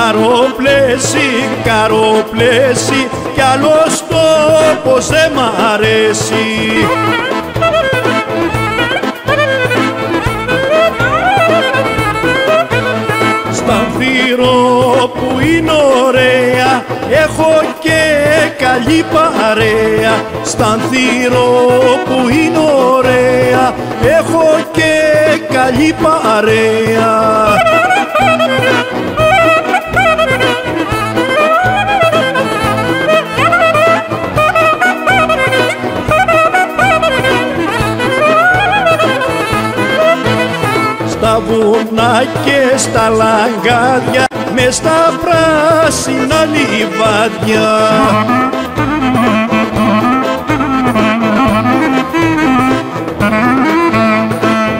Καροπλέση, καροπλέση, κι άλλος τόπος δεν μ' αρέσει. Στανθύρο που είναι ωραία, έχω και καλή παρέα. Στανθύρο που είναι ωραία, έχω και καλή παρέα. Στα βουνά και στα λαγκάδια, μες στα πράσινα λιβάδια.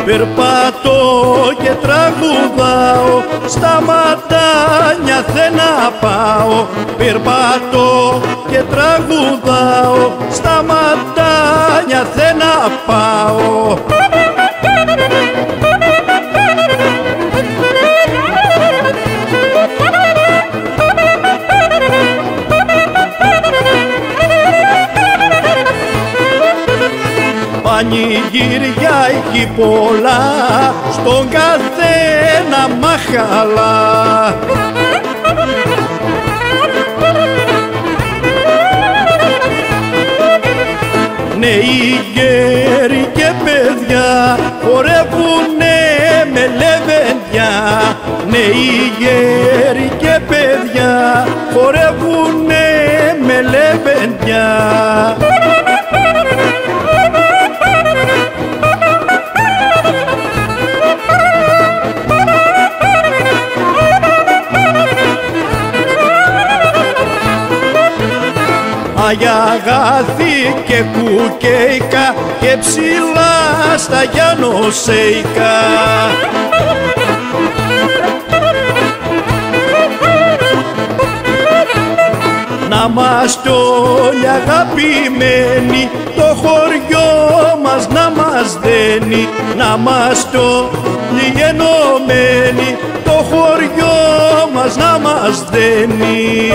Περπατώ και τραγουδάω, στα ματάνια θέλω να πάω. Περπατώ και τραγουδάω, στα ματάνια θέλω να πάω. Πανηγύρια έχει πολλά, στον καθένα μαχαλά. Νέοι, γέροι και παιδιά χορεύουνε με λεβεντιά. Νέοι, γέροι και παιδιά χορεύουνε με λεβεντιά. Αγιαγάθη και κουκέικα και ψηλά στα γιανοσέικα. Να είμαστε όλοι αγαπημένοι, το χωριό μας να μας δένει. Να είμαστε όλοι ενωμένοι, το χωριό μας να μας δένει.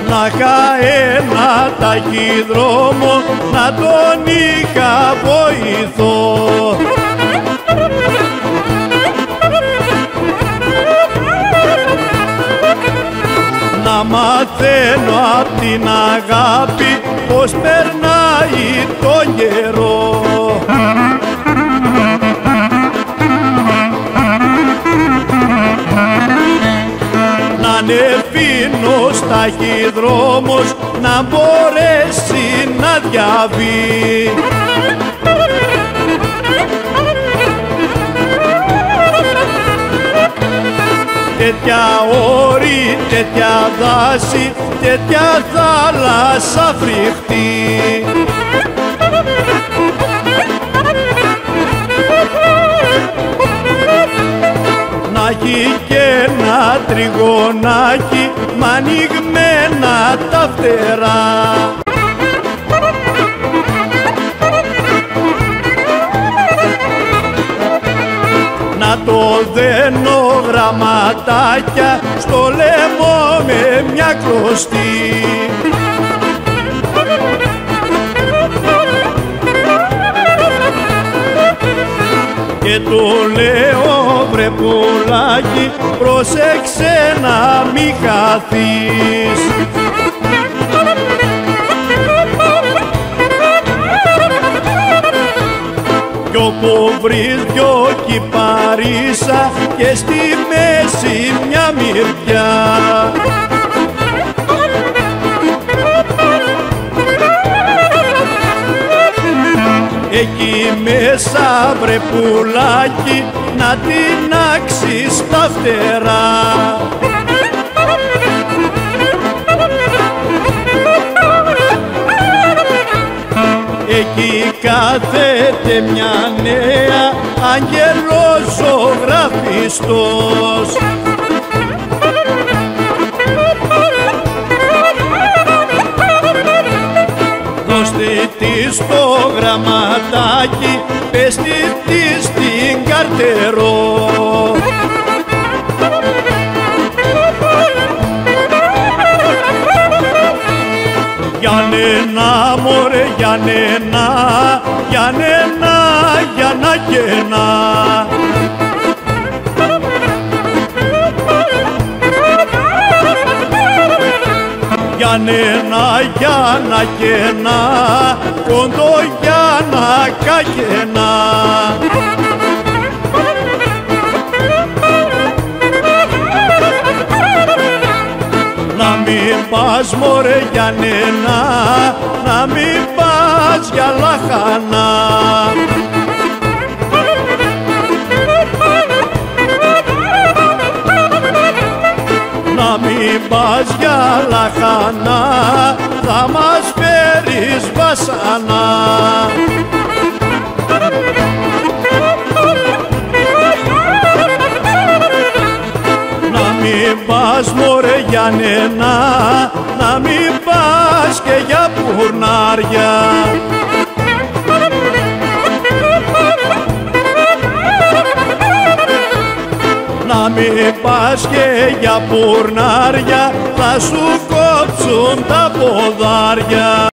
Να είχα ένα ταχυδρόμο, να τον είχα βοηθό. Να μαθαίνω απ' την αγάπη πως περνάει το καιρό. Να ανεβήνω ταχυδρόμος, να μπορέσει να διαβεί. Τέτοια όρη, τέτοια δάση, τέτοια θάλασσα φρικτή. Να έχει και ένα τριγωνάκι μ' ανοιγμένα τα φτερά. Να το δένω γραμματάκια στο λαιμό με μια κλωστή. Και του λέω βρε πουλάκι, πρόσεξε να μη χαθείς. Κι όπου βρεις δυο κυπαρίσα και στη μέση μια μυριά. Εκεί μέσα βρε πουλάκι να τεινάξεις τα φτερά. Εκεί κάθεται μια νέα αγγελός ζωγραφιστός. στο γραμματάκι, πες της στην καρτερό. Γιάννενα μωρέ Γιάννενα, Γιάννενα, Γιάννα κένα. Γιάννενα, Γιάννα κένα, κοντό Γιάννα κακένα. Να μην πας μωρέ Γιάννενα, να μην πας για λαχανά. Να μην πας για λαχανά, θα μας φέρεις βασανά. Να μην πας μωρέ Γιάννενα, να μην πας και για πουρνάρια. Να μην πας και για πουρνάρια, θα σου κόψουν τα ποδάρια.